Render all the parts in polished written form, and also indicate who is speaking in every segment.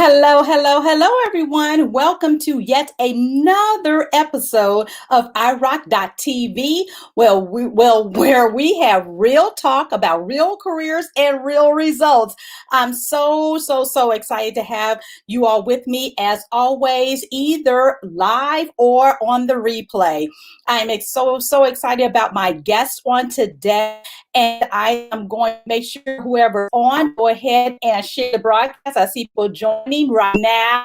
Speaker 1: Hello, hello, hello, everyone. Welcome to yet another episode of iRock.tv, where we have real talk about real careers and real results. I'm so excited to have you all with me as always, either live or on the replay. I'm so excited about my guest on today. And I am going to make sure whoever's on, go ahead and share the broadcast. I see people joining right now.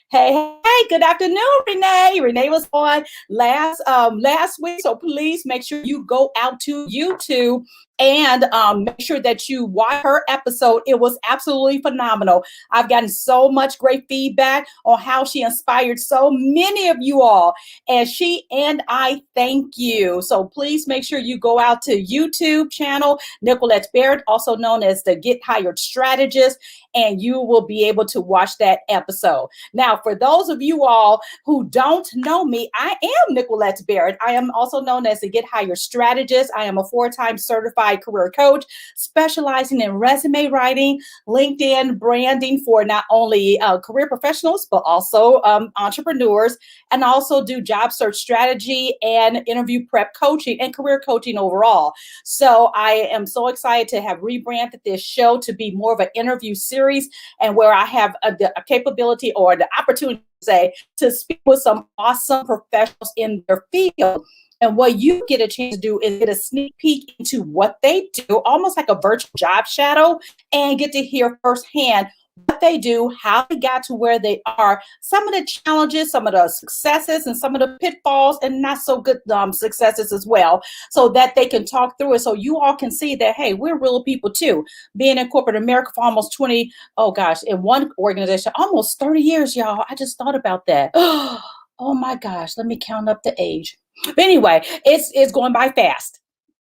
Speaker 1: Hey, good afternoon, Renee. Renee was on last week, so please make sure you go out to YouTube and make sure that you watch her episode. It was absolutely phenomenal. I've gotten so much great feedback on how she inspired so many of you all, and I thank you. So please make sure you go out to YouTube channel, Nickquolette Barrett, also known as the Get Hired Strategist, and you will be able to watch that episode. Now, for those of you all who don't know me, I am Nickquolette Barrett. I am also known as the Get Hired Strategist. I am a 4-time certified career coach specializing in resume writing, LinkedIn branding for not only career professionals, but also entrepreneurs, and also do job search strategy and interview prep coaching and career coaching overall. So I am so excited to have rebranded this show to be more of an interview series, and where I have the capability or the opportunity to speak with some awesome professionals in their field. And what you get a chance to do is get a sneak peek into what they do, almost like a virtual job shadow, and get to hear firsthand what they do, how they got to where they are, some of the challenges, some of the successes, and some of the pitfalls and not so good successes as well, so that they can talk through it, so you all can see that, hey, we're real people too. Being in corporate America for almost in one organization, almost 30 years, y'all. I just thought about that. Oh my gosh, let me count up the age. But anyway, it's going by fast.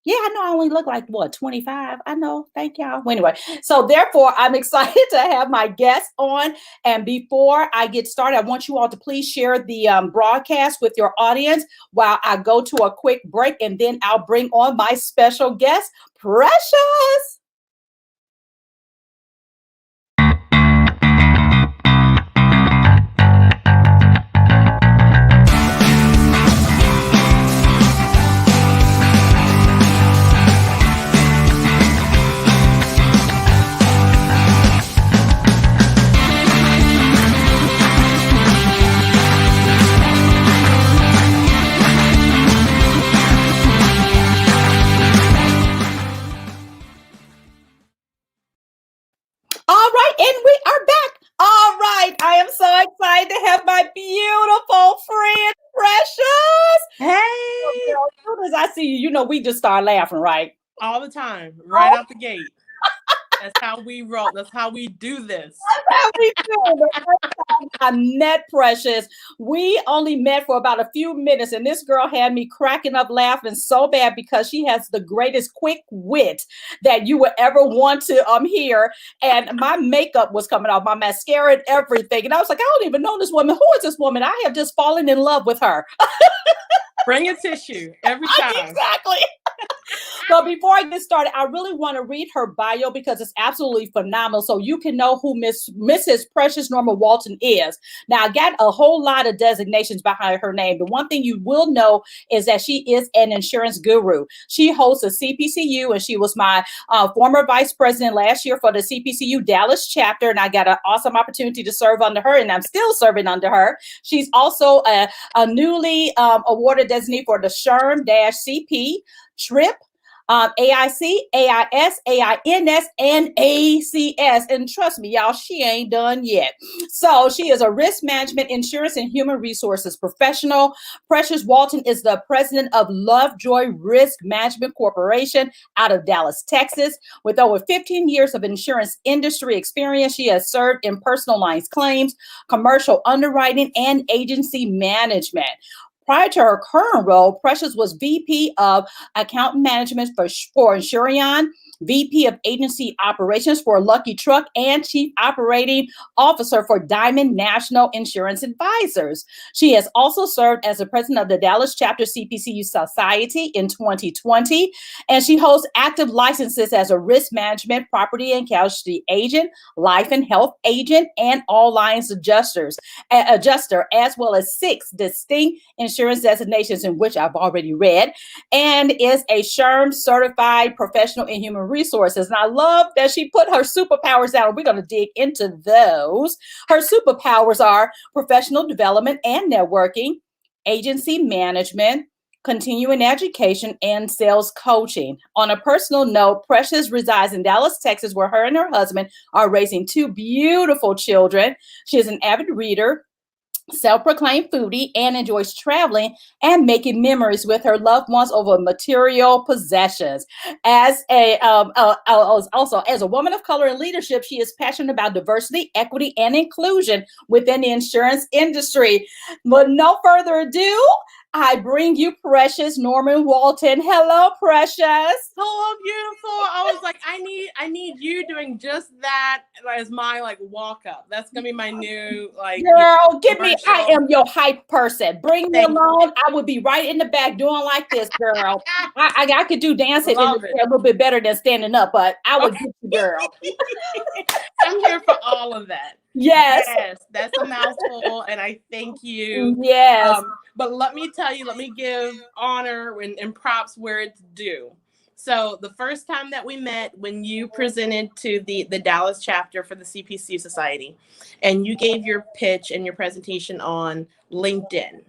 Speaker 1: Yeah, I know I only look like, 25? I know. Thank y'all. Well, anyway, so therefore, I'm excited to have my guest on. And before I get started, I want you all to please share the broadcast with your audience while I go to a quick break, and then I'll bring on my special guest, Precious. And we are back. All right. I am so excited to have my beautiful friend, Precious.
Speaker 2: Hey.
Speaker 1: As soon as I see you, we just start laughing, right?
Speaker 2: All the time, right out the gate. That's how we roll. That's how we do this.
Speaker 1: That's how we do. The first time I met Precious, we only met for about a few minutes, and this girl had me cracking up laughing so bad because she has the greatest quick wit that you would ever want to hear. And my makeup was coming off, my mascara and everything. And I was like, I don't even know this woman. Who is this woman? I have just fallen in love with her.
Speaker 2: Bring a tissue every time.
Speaker 1: Exactly. But before I get started, I really want to read her bio because it's absolutely phenomenal, so you can know who Mrs. Precious Norman-Walton is. Now, I got a whole lot of designations behind her name. The one thing you will know is that she is an insurance guru. She hosts a CPCU, and she was my former vice president last year for the CPCU Dallas chapter, and I got an awesome opportunity to serve under her, and I'm still serving under her. She's also a newly awarded designee for the SHRM-CP, TRIP, AIC, AIS, AINS, and ACS. And trust me, y'all, she ain't done yet. So she is a risk management, insurance, and human resources professional. Precious Walton is the president of Lovejoy Risk Management Corporation out of Dallas, Texas. With over 15 years of insurance industry experience, she has served in personal lines claims, commercial underwriting, and agency management. Prior to her current role, Precious was VP of Account Management for Insurion, VP of Agency Operations for Lucky Truck, and Chief Operating Officer for Diamond National Insurance Advisors. She has also served as the president of the Dallas Chapter CPCU Society in 2020, and she holds active licenses as a risk management, property and casualty agent, life and health agent, and all lines adjuster, as well as 6 distinct insurance designations in which I've already read, and is a SHRM certified professional in human resources. And I love that she put her superpowers down. We're going to dig into those. Her superpowers are professional development and networking, agency management, continuing education, and sales coaching. On a personal note, Precious resides in Dallas, Texas, where her and her husband are raising 2 beautiful children. She is an avid reader, self-proclaimed foodie, and enjoys traveling and making memories with her loved ones over material possessions. Also as a woman of color in leadership, she is passionate about diversity, equity, and inclusion within the insurance industry. But no further ado, I bring you Precious Norman-Walton. Hello, Precious.
Speaker 2: Hello, beautiful. I was like, I need you doing just that as my like walk up. That's gonna be my new like.
Speaker 1: Girl, get me. I am your hype person. Bring me along. I would be right in the back doing like this, girl. I could do dancing in the chair a little bit better than standing up, but I would get you, girl.
Speaker 2: I'm here for all of that.
Speaker 1: Yes,
Speaker 2: that's a mouthful, and I thank you.
Speaker 1: Yes.
Speaker 2: But let me tell you, let me give honor and props where it's due. So the first time that we met, when you presented to the Dallas chapter for the CPCU Society, and you gave your pitch and your presentation on LinkedIn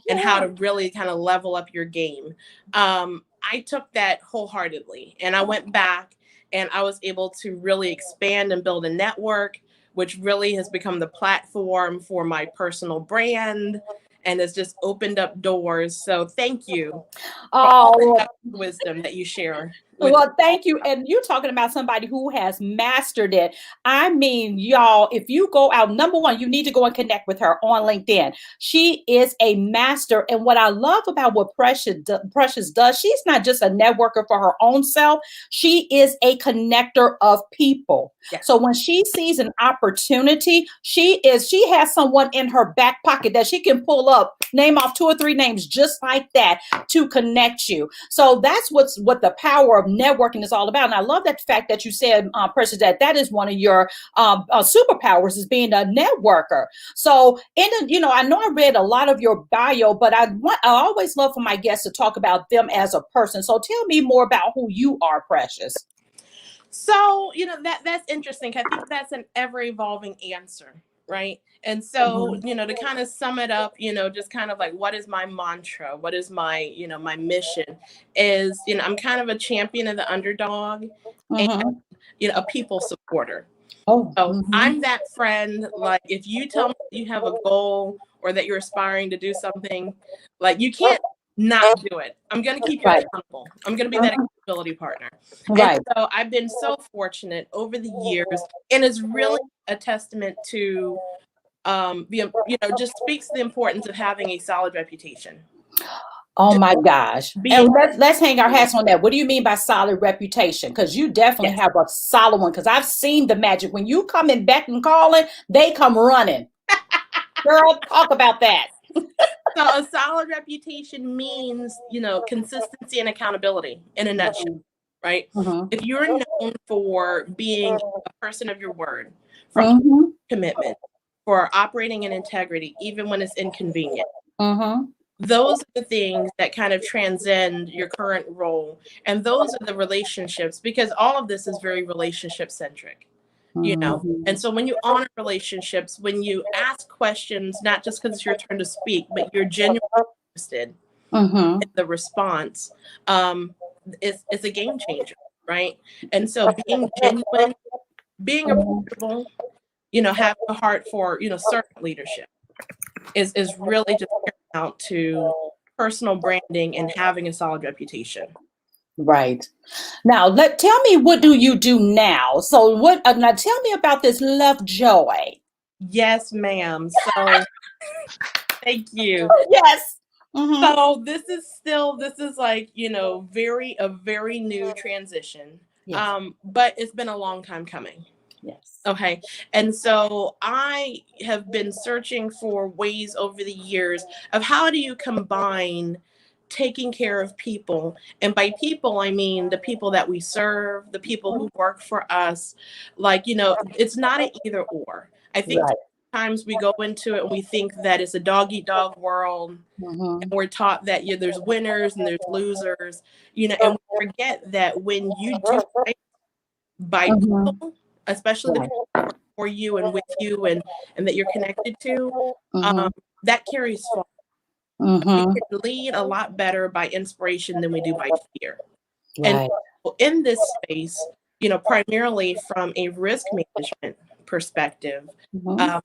Speaker 2: and how to really kind of level up your game, I took that wholeheartedly, and I went back and I was able to really expand and build a network, which really has become the platform for my personal brand and has just opened up doors. So thank you for all the wisdom that you share.
Speaker 1: Well, thank you. And you're talking about somebody who has mastered it. I mean, y'all, if you go out, number one, you need to go and connect with her on LinkedIn. She is a master. And what I love about what Precious does, she's not just a networker for her own self. She is a connector of people. Yes. So when she sees an opportunity, she has someone in her back pocket that she can pull up, name off 2 or 3 names just like that to connect you. So that's what the power of networking is all about. And I love that fact that you said, Precious, that is one of your superpowers, is being a networker. So, I know I read a lot of your bio, but I always love for my guests to talk about them as a person. So tell me more about who you are, Precious.
Speaker 2: So, that's interesting. I think that's an ever evolving answer. Right. And so, to kind of sum it up, just kind of like, what is my mantra? What is my, my mission is, I'm kind of a champion of the underdog and, a people supporter. So I'm that friend. Like, if you tell me you have a goal or that you're aspiring to do something, like, you can't not do it. I'm going to keep you accountable. I'm going to be that accountability partner. And so I've been so fortunate over the years, and it's really a testament to, just speaks to the importance of having a solid reputation.
Speaker 1: Oh my gosh. And let's hang our hats on that. What do you mean by solid reputation? Because you definitely have a solid one, because I've seen the magic. When you come in back and calling, they come running. Girl, talk about that.
Speaker 2: So a solid reputation means, consistency and accountability in a nutshell, right? If you're known for being a person of your word, for commitment, for operating in integrity, even when it's inconvenient, those are the things that kind of transcend your current role. And those are the relationships, because all of this is very relationship centric. And so when you honor relationships, when you ask questions, not just because it's your turn to speak, but you're genuinely interested in the response, it's a game changer, right? And so being genuine, being approachable, having a heart for, servant leadership is really just paramount to personal branding and having a solid reputation.
Speaker 1: Right. Now, tell me, what do you do now? So now tell me about this Lovejoy.
Speaker 2: Yes, ma'am. So thank you.
Speaker 1: Yes.
Speaker 2: So this is like, a very new transition. But it's been a long time coming.
Speaker 1: Yes.
Speaker 2: Okay. And so I have been searching for ways over the years of how do you combine taking care of people. And by people, I mean the people that we serve, the people who work for us. Like, it's not an either or. I think sometimes we go into it and we think that it's a dog eat dog world. And we're taught that there's winners and there's losers, and we forget that when you do right by people, especially the people who work for you and with you and that you're connected to, that carries far. We can lead a lot better by inspiration than we do by fear. And so in this space, primarily from a risk management perspective,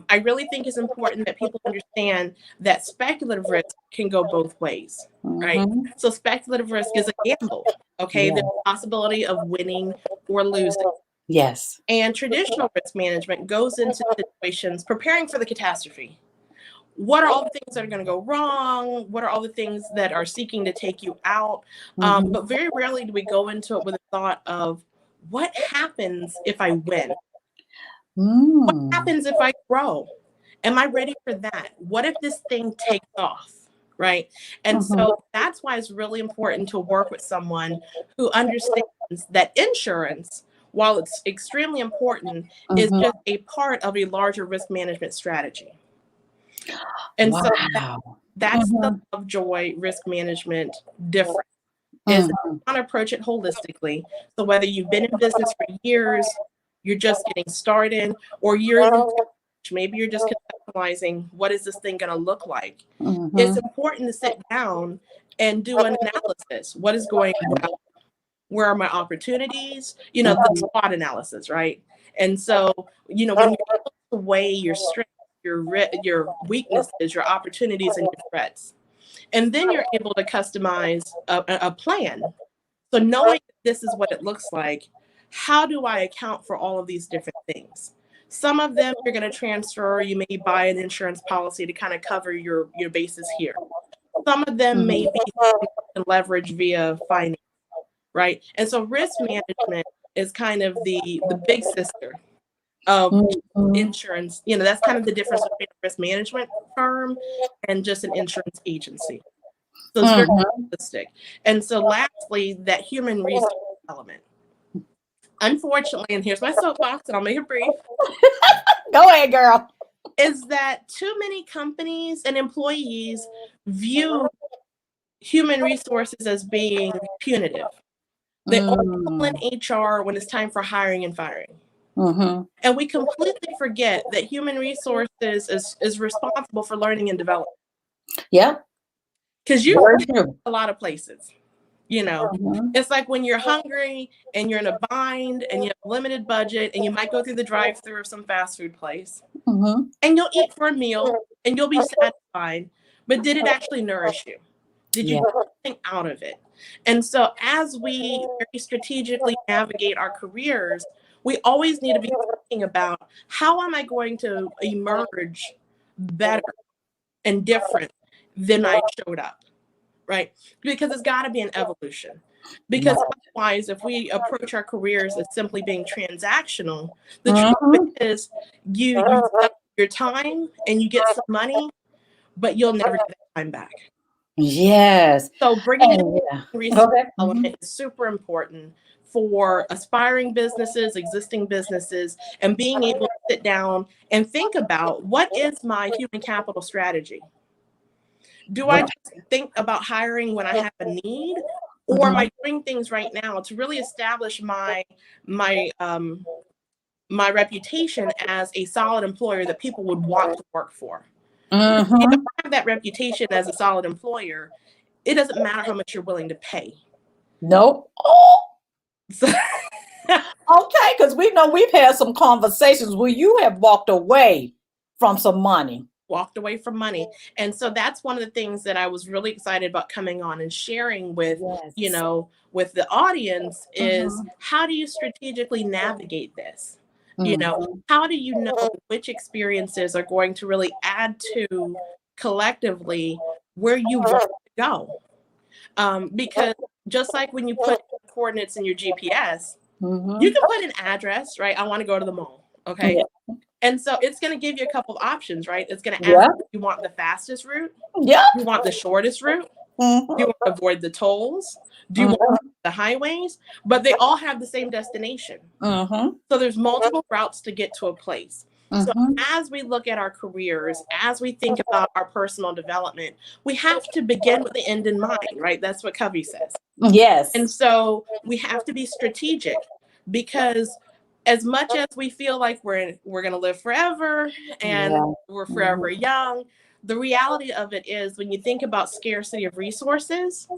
Speaker 2: I really think it's important that people understand that speculative risk can go both ways, right? So speculative risk is a gamble, okay? There's a possibility of winning or losing.
Speaker 1: Yes.
Speaker 2: And traditional risk management goes into situations preparing for the catastrophe. What are all the things that are going to go wrong? What are all the things that are seeking to take you out? But very rarely do we go into it with a thought of what happens if I win? What happens if I grow? Am I ready for that? What if this thing takes off? Right. And so that's why it's really important to work with someone who understands that insurance, while it's extremely important, is just a part of a larger risk management strategy. And so that's the Lovejoy risk management difference. Is you want to approach it holistically. So whether you've been in business for years, you're just getting started, or maybe you're just conceptualizing what is this thing going to look like. It's important to sit down and do an analysis. What is going well? Where are my opportunities? The SWOT analysis, right? And so, when you're able to weigh your strengths, your weaknesses, your opportunities, and your threats. And then you're able to customize a plan. So knowing this is what it looks like, how do I account for all of these different things? Some of them you're going to transfer. You may buy an insurance policy to kind of cover your bases here. Some of them may be leverage via finance, right? And so risk management is kind of the big sister of insurance. That's kind of the difference between a risk management firm and just an insurance agency. So it's very realistic. And so lastly, that human resource element. Unfortunately, and here's my soapbox, and I'll make it brief.
Speaker 1: Go ahead, girl.
Speaker 2: Is that too many companies and employees view human resources as being punitive. They only pull in HR when it's time for hiring and firing. And we completely forget that human resources is responsible for learning and development.
Speaker 1: Yep.
Speaker 2: Because you work a lot of places. It's like when you're hungry and you're in a bind and you have a limited budget and you might go through the drive-thru of some fast food place and you'll eat for a meal and you'll be satisfied, but did it actually nourish you? Did you get something out of it? And so as we very strategically navigate our careers, we always need to be thinking about how am I going to emerge better and different than I showed up, right? Because it's got to be an evolution. Because otherwise, if we approach our careers as simply being transactional, the truth is you spend your time and you get some money, but you'll never get that time back.
Speaker 1: Yes.
Speaker 2: So bringing in resource element is super important for aspiring businesses, existing businesses, and being able to sit down and think about what is my human capital strategy? Do I just think about hiring when I have a need, or am I doing things right now to really establish my reputation as a solid employer that people would want to work for? If you don't have that reputation as a solid employer, it doesn't matter how much you're willing to pay.
Speaker 1: Nope. Okay, because we know we've had some conversations where you have walked away from some money.
Speaker 2: And so that's one of the things that I was really excited about coming on and sharing with, with the audience is how do you strategically navigate this? How do you know which experiences are going to really add to collectively where you want to go? Because just like when you put coordinates in your GPS, You can put an address, right? I want to go to the mall. Okay. Yeah. And so it's going to give you a couple of options, right? It's going to ask if you want the fastest route.
Speaker 1: Yeah.
Speaker 2: You want the shortest route. Do you want to avoid the tolls? Do you want the highways? But they all have the same destination. So there's multiple routes to get to a place. So as we look at our careers, as we think about our personal development, we have to begin with the end in mind, right? That's what Covey says.
Speaker 1: Yes.
Speaker 2: And so we have to be strategic, because as much as we feel like we're going to live forever and we're forever young, the reality of it is, when you think about scarcity of resources,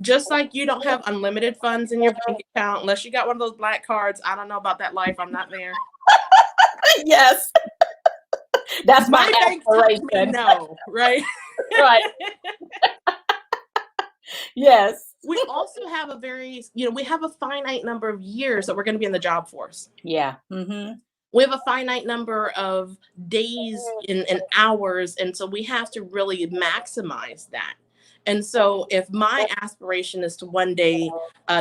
Speaker 2: just like you don't have unlimited funds in your bank account, unless you got one of those black cards. I don't know about that life. I'm not there.
Speaker 1: Yes. That's my
Speaker 2: bank tells me no, right?
Speaker 1: Right. Yes.
Speaker 2: We also have we have a finite number of years that we're going to be in the job force.
Speaker 1: Yeah.
Speaker 2: We have a finite number of days and hours. And so we have to really maximize that. And so if my aspiration is to one day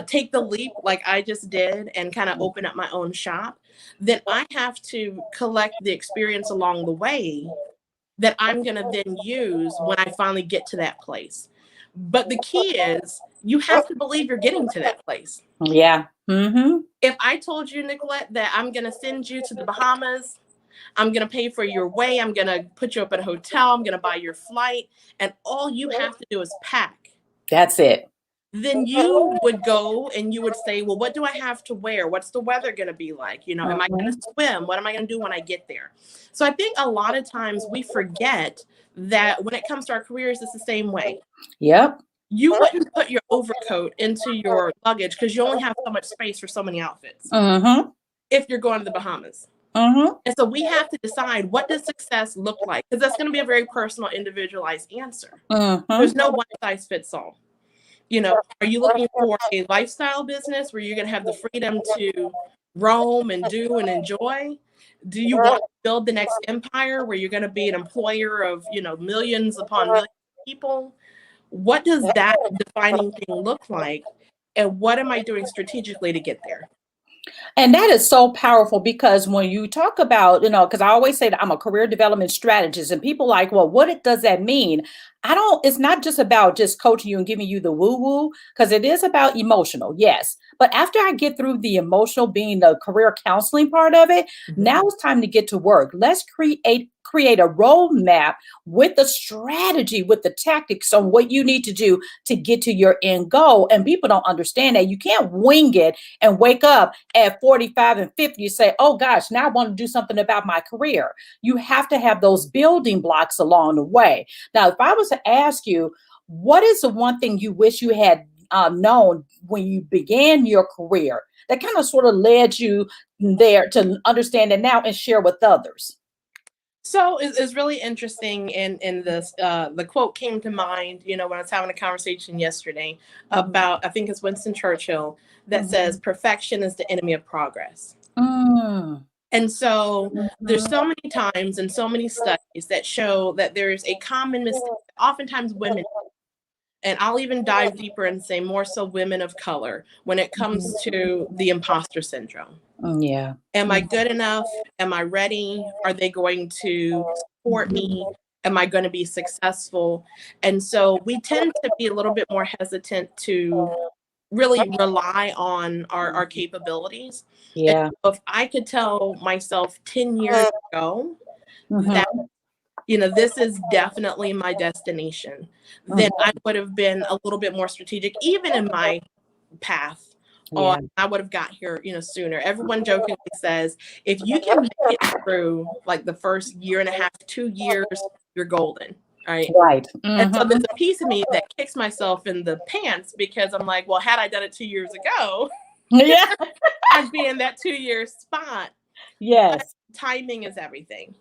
Speaker 2: take the leap like I just did and kind of open up my own shop, then I have to collect the experience along the way that I'm going to then use when I finally get to that place. But the key is, you have to believe you're getting to that place.
Speaker 1: Yeah.
Speaker 2: If I told you, Nickquolette, that I'm going to send you to the Bahamas, I'm going to pay for your way, I'm going to put you up at a hotel, I'm going to buy your flight, and all you have to do is pack.
Speaker 1: That's it.
Speaker 2: Then you would go and you would say, well, what do I have to wear? What's the weather going to be like? Am I going to swim? What am I going to do when I get there? So I think a lot of times we forget that when it comes to our careers, it's the same way.
Speaker 1: Yep.
Speaker 2: You wouldn't put your overcoat into your luggage because you only have so much space for so many outfits. If you're going to the Bahamas. And so we have to decide, what does success look like? Because that's going to be a very personal, individualized answer. There's no one size fits all. Are you looking for a lifestyle business where you're going to have the freedom to roam and do and enjoy? Do you want to build the next empire where you're going to be an employer of, millions upon millions of people? What does that defining thing look like? And what am I doing strategically to get there?
Speaker 1: And that is so powerful, because when you talk about, because I always say that I'm a career development strategist, and people like, well, what does that mean? It's not just about just coaching you and giving you the woo-woo, because it is about emotional, yes. But after I get through the emotional, being the career counseling part of it, now it's time to get to work. Let's create a roadmap with the strategy, with the tactics on what you need to do to get to your end goal. And people don't understand that. You can't wing it and wake up at 45 and 50, you say, oh gosh, now I want to do something about my career. You have to have those building blocks along the way. Now, if I was to ask you, what is the one thing you wish you had known when you began your career that kind of sort of led you there to understand it now and share with others?
Speaker 2: So it's really interesting in this, the quote came to mind, when I was having a conversation yesterday about, I think it's Winston Churchill, that says perfection is the enemy of progress. And so there's so many times and so many studies that show that there's a common mistake, oftentimes women, and I'll even dive deeper and say more so women of color, when it comes to the imposter syndrome.
Speaker 1: Yeah.
Speaker 2: Am I good enough? Am I ready? Are they going to support me? Am I going to be successful? And so we tend to be a little bit more hesitant to really rely on our capabilities.
Speaker 1: Yeah.
Speaker 2: And if I could tell myself 10 years ago that, this is definitely my destination, then I would have been a little bit more strategic, even in my path. I would have got here, sooner. Everyone jokingly says, if you can make it through like the first year and a half, 2 years, you're golden. Right. And so there's a piece of me that kicks myself in the pants, because I'm like, well, had I done it 2 years ago, I'd be in that 2-year spot.
Speaker 1: Yes.
Speaker 2: But timing is everything.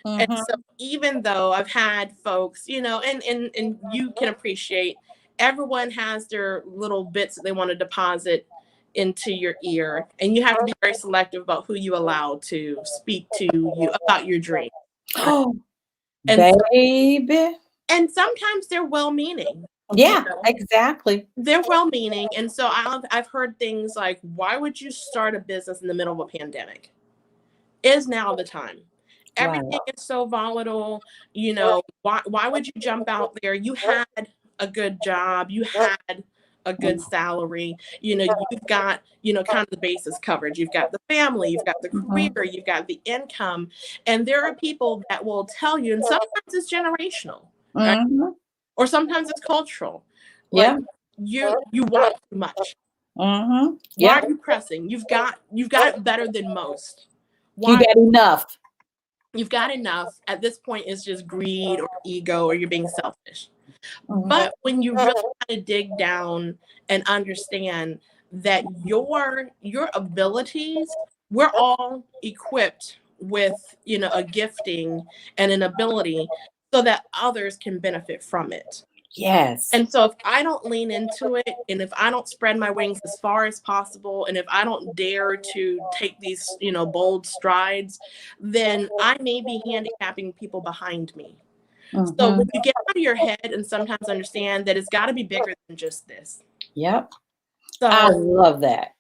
Speaker 2: And so even though I've had folks, and you can appreciate, everyone has their little bits that they want to deposit into your ear, and you have to be very selective about who you allow to speak to you about your dream.
Speaker 1: Oh, and baby.
Speaker 2: And sometimes they're well-meaning.
Speaker 1: Yeah,
Speaker 2: You know,
Speaker 1: exactly.
Speaker 2: they're well-meaning. And so I've heard things like, why would you start a business in the middle of a pandemic? Is now the time.
Speaker 1: Right.
Speaker 2: Everything is so volatile. You know, why would you jump out there? You had a good job, you had a good salary, you know, you've got, you know, kind of the basis covered. You've got the family, you've got the career, you've got the income. And there are people that will tell you, and sometimes it's generational, right? Or sometimes it's cultural. Like
Speaker 1: Yeah.
Speaker 2: you want too much. Why
Speaker 1: Yeah.
Speaker 2: are you pressing? You've got it better than most.
Speaker 1: You
Speaker 2: Why?
Speaker 1: got enough.
Speaker 2: You've got enough. At this point, it's just greed or ego, or you're being selfish.
Speaker 1: Mhm.
Speaker 2: But when you really kind of dig down and understand that your abilities, we're all equipped with, you know, a gifting and an ability so that others can benefit from it.
Speaker 1: Yes.
Speaker 2: And so if I don't lean into it, and if I don't spread my wings as far as possible, and if I don't dare to take these, you know, bold strides, then I may be handicapping people behind me. So when you get out of your head and sometimes understand that it's got to be bigger than just this.
Speaker 1: Yep. I
Speaker 2: So
Speaker 1: love that. I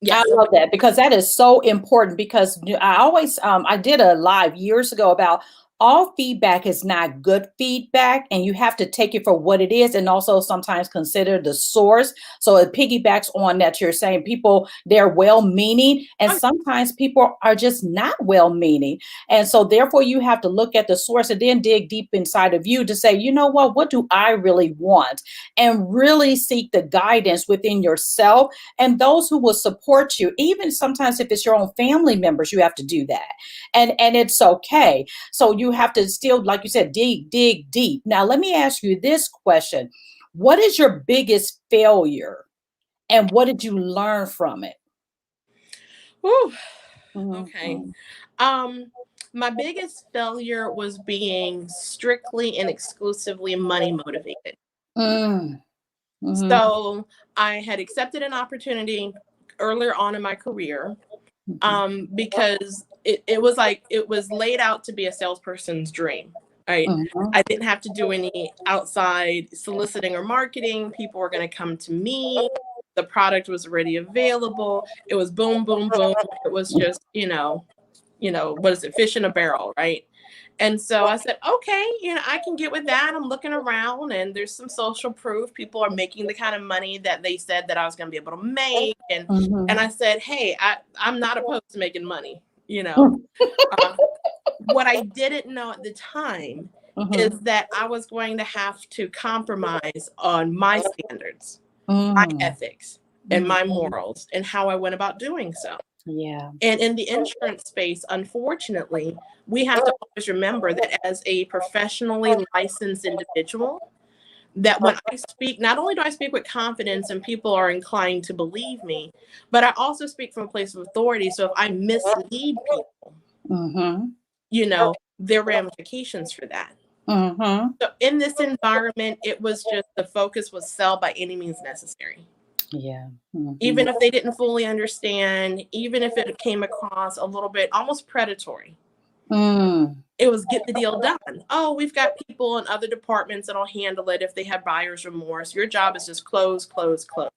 Speaker 2: yes.
Speaker 1: love that because that is so important because I always I did a live years ago about all feedback is not good feedback and you have to take it for what it is and also sometimes consider the source. So it piggybacks on that you're saying people they're well-meaning and sometimes people are just not well-meaning. And so therefore you have to look at the source and then dig deep inside of you to say, you know what do I really want? And really seek the guidance within yourself and those who will support you. Even sometimes if it's your own family members, you have to do that. And it's okay. So you have to still, like you said, dig deep. Now let me ask you this question. What is your biggest failure and what did you learn from it?
Speaker 2: Whew. Okay. My biggest failure was being strictly and exclusively money motivated.
Speaker 1: Mm, mhm,
Speaker 2: So I had accepted an opportunity earlier on in my career,
Speaker 1: mhm,
Speaker 2: because it was like it was laid out to be a salesperson's dream, right?
Speaker 1: mhm,
Speaker 2: I didn't have to do any outside soliciting or marketing. People were going to come to me. The product was already available. It was boom, boom, boom. It was just, what is it? Fish in a barrel, right? And so I said, okay, I can get with that. I'm looking around and there's some social proof. People are making the kind of money that they said that I was going to be able to make. And
Speaker 1: mhm,
Speaker 2: I said, hey, I'm not opposed to making money. Uh, what I didn't know at the time is
Speaker 1: mhm,
Speaker 2: that I was going to have to compromise on my standards, my
Speaker 1: mhm,
Speaker 2: ethics, and
Speaker 1: mhm.
Speaker 2: my morals, and how I went about doing so.
Speaker 1: Yeah.
Speaker 2: And in the insurance space, unfortunately, we have to always remember that as a professionally licensed individual, that when I speak, not only do I speak with confidence and people are inclined to believe me, but I also speak from a place of authority. So if I mislead people,
Speaker 1: Mhm,
Speaker 2: there are ramifications for that.
Speaker 1: mhm.
Speaker 2: So in this environment, it was just the focus was sell by any means necessary.
Speaker 1: Yeah.
Speaker 2: Even
Speaker 1: Mhm.
Speaker 2: if they didn't fully understand, even if it came across a little bit almost predatory,
Speaker 1: Mm.
Speaker 2: it was get the deal done. Oh, we've got people in other departments that'll handle it if they have buyer's remorse. Your job is just close, close, close.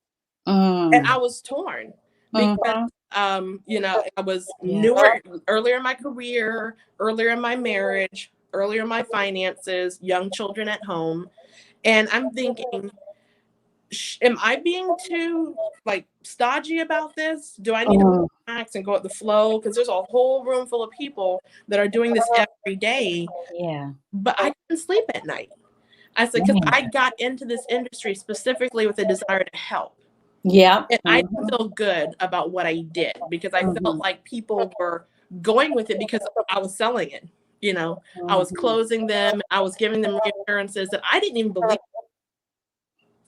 Speaker 2: And I
Speaker 1: Mm.
Speaker 2: was torn because,
Speaker 1: Mhm.
Speaker 2: I was
Speaker 1: Yeah.
Speaker 2: newer, earlier in my career, earlier in my marriage, earlier in my finances, young children at home. And I'm thinking, am I being too like stodgy about this? Do I need to
Speaker 1: Mm.
Speaker 2: relax and go with the flow? Because there's a whole room full of people that are doing this every day,
Speaker 1: Yeah.
Speaker 2: but I couldn't sleep at night. I said, because
Speaker 1: Man.
Speaker 2: I got into this industry specifically with a desire to help.
Speaker 1: Yeah.
Speaker 2: And I didn't
Speaker 1: Mhm.
Speaker 2: feel good about what I did because I felt
Speaker 1: Mhm.
Speaker 2: like people were going with it because I was selling it. I was
Speaker 1: Mhm.
Speaker 2: closing them, I was giving them reassurances that I didn't even believe.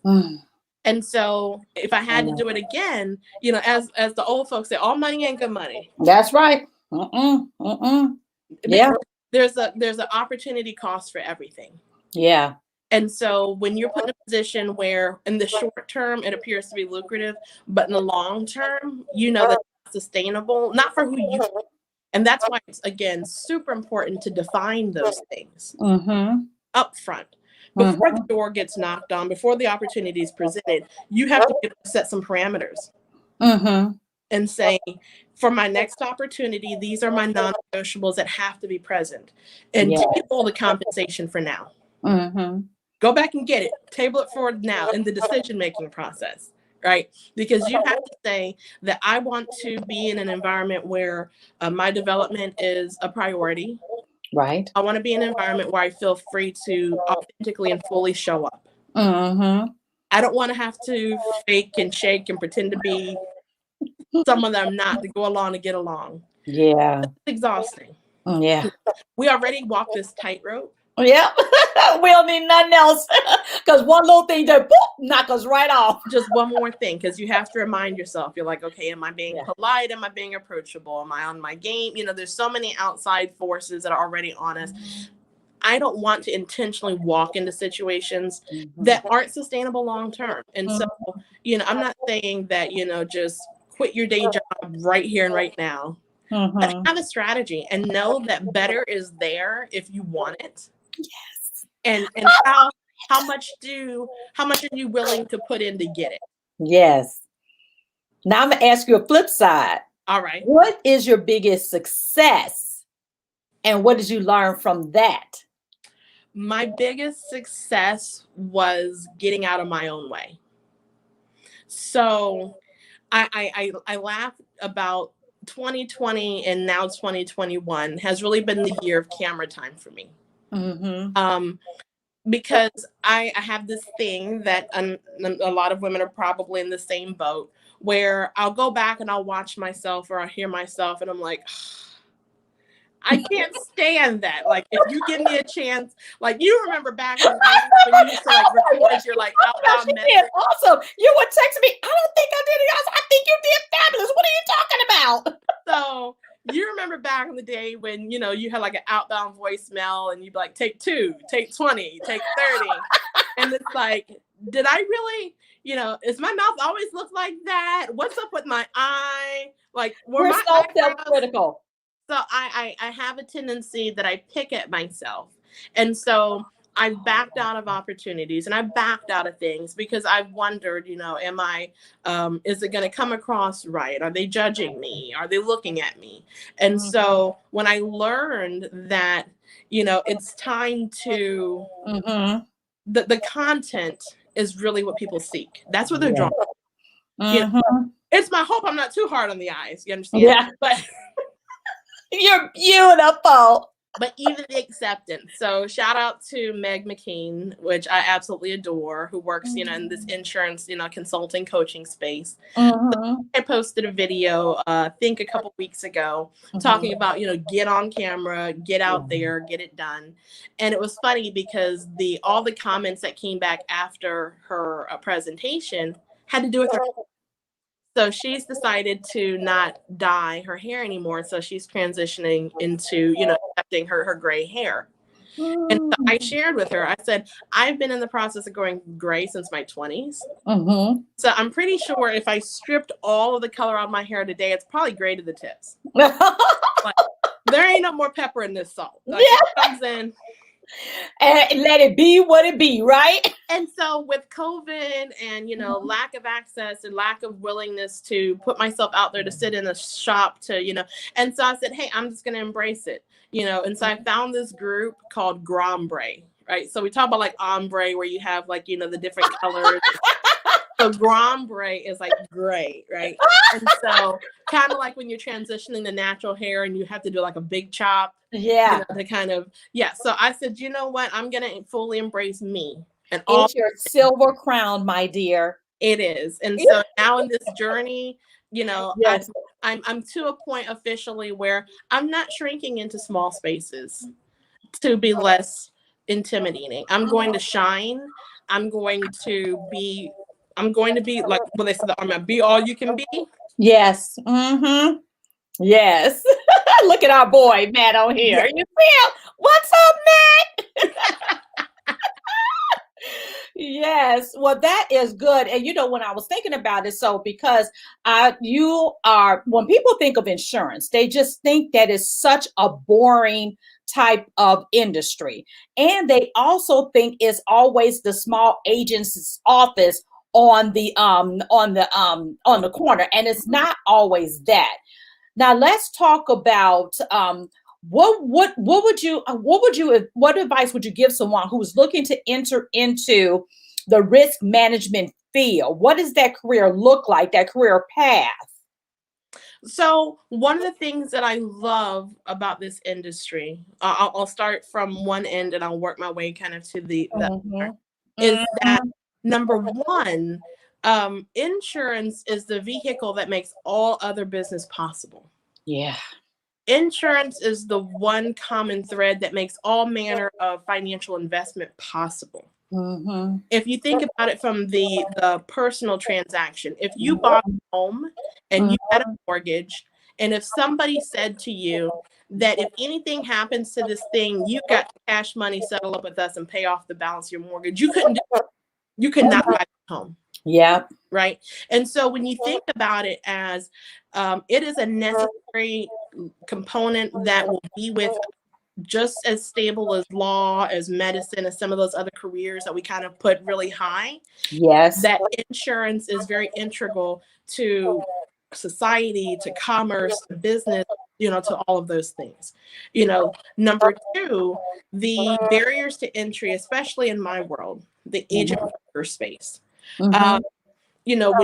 Speaker 1: Mm.
Speaker 2: And so if I had to do it again, as the old folks say, all money ain't good money.
Speaker 1: That's right. Mm-mm. Mm-mm. Yeah.
Speaker 2: Because there's an opportunity cost for everything.
Speaker 1: Yeah.
Speaker 2: And so when you're put in a position where in the short term it appears to be lucrative, but in the long term, that it's not sustainable, not for who you are. And that's why it's again super important to define those things
Speaker 1: Mhm.
Speaker 2: up front. before the door gets knocked on, before the opportunity is presented, you have to be able to set some parameters and say, for my next opportunity, these are my non-negotiables that have to be present, and table the compensation for now. Go back and get it, table it for now in the decision-making process, right? Because you have to say that I want to be in an environment where my development is a priority.
Speaker 1: Right.
Speaker 2: I want to be in an environment where I feel free to authentically and fully show up. I don't want to have to fake and shake and pretend to be someone that I'm not to go along and get along.
Speaker 1: Yeah.
Speaker 2: It's exhausting.
Speaker 1: Yeah.
Speaker 2: We already walk this tightrope.
Speaker 1: Yeah. We don't need nothing else. Because one little thing just knock us right off.
Speaker 2: Just one more thing, because you have to remind yourself, you're like, okay, am I being polite? Am I being approachable? Am I on my game? You know, there's so many outside forces that are already on us. I don't want to intentionally walk into situations that aren't sustainable long term. And so, you know, I'm not saying that, you know, just quit your day job right here and right now. But have a strategy and know that better is there if you want it.
Speaker 1: Yes.
Speaker 2: And how much are you willing to put in to get it?
Speaker 1: Yes. Now I'm gonna ask you a flip side.
Speaker 2: All right.
Speaker 1: What is your biggest success? And what did you learn from that?
Speaker 2: My biggest success was getting out of my own way. So I laugh about 2020 and now 2021 has really been the year of camera time for me. Because I have this thing that a lot of women are probably in the same boat, where I'll go back and I'll watch myself or I'll hear myself and I'm like, I can't stand that. Like, if you give me a chance, like, you remember back in the days when you used to like record your like outbound message.
Speaker 1: Awesome. You would text me, I don't think I did it. I think you did fabulous. What are you talking about? So you remember back in the day when, you know, you had like an outbound voicemail and you'd be like, take 2, take 20, take 30. And it's like, did I really, you know, is my mouth always look like that? What's up with my eye? Like, we're so self-critical.
Speaker 2: So I have a tendency that I pick at myself. And so I've backed out of opportunities and I've backed out of things because I've wondered, you know, is it going to come across right? Are they judging me? Are they looking at me? And so when I learned that, you know, it's time to, the content is really what people seek. That's what they're drawn to. You know, it's my hope I'm not too hard on the eyes. You understand?
Speaker 1: Yeah.
Speaker 2: But
Speaker 1: you're beautiful.
Speaker 2: But even the acceptance. So shout out to Meg McKean, which I absolutely adore, who works, you know, in this insurance, you know, consulting coaching space. So I posted a video, I think a couple weeks ago, talking about, you know, get on camera, get out there, get it done. And it was funny because all the comments that came back after her presentation had to do with her. So she's decided to not dye her hair anymore. So she's transitioning into, you know, accepting her gray hair. And so I shared with her, I said, I've been in the process of going gray since my 20s. So I'm pretty sure if I stripped all of the color out of my hair today, it's probably gray to the tips. Like, there ain't no more pepper in this salt. Like, it comes in.
Speaker 1: And let it be what it be, right?
Speaker 2: And so with COVID and, you know, lack of access and lack of willingness to put myself out there to sit in a shop to, you know, and so I said, hey, I'm just going to embrace it, you know. And so I found this group called Grombre, right? So we talk about like ombre where you have like, you know, the different colors. So Grombre is like gray, right? And so kind of like when you're transitioning to natural hair and you have to do like a big chop.
Speaker 1: Yeah.
Speaker 2: You know, to kind of, So I said, you know what? I'm going to fully embrace me. And
Speaker 1: it's your silver crown, my dear.
Speaker 2: It is. And so now in this journey, you know, I'm to a point officially where I'm not shrinking into small spaces to be less intimidating. I'm going to shine. I'm going to be like what they said, I'm gonna be all you can be.
Speaker 1: Yes. Yes. Look at our boy Matt on here. You see him? What's up, Matt? Yes, well, that is good. And when I was thinking about it, so because when people think of insurance, they just think that it's such a boring type of industry. And they also think it's always the small agent's office on the corner. And it's not always that. Now let's talk about what advice would you give someone who's looking to enter into the risk management field? What does that career look like, that career path?
Speaker 2: So one of the things that I love about this industry, I'll start from one end and I'll work my way kind of to the other, is that number one, insurance is the vehicle that makes all other business possible.
Speaker 1: Yeah.
Speaker 2: Insurance is the one common thread that makes all manner of financial investment possible.
Speaker 1: Mm-hmm.
Speaker 2: If you think about it from the personal transaction, if you bought a home and you had a mortgage, and if somebody said to you that if anything happens to this thing, you got cash money, settle up with us and pay off the balance of your mortgage, you could not buy the home.
Speaker 1: Yeah.
Speaker 2: Right. And so when you think about it as it is a necessary component that will be with just as stable as law, as medicine, as some of those other careers that we kind of put really high.
Speaker 1: Yes.
Speaker 2: That insurance is very integral to society, to commerce, to business, to all of those things. Number two, the barriers to entry, especially in my world, the agent broker space. When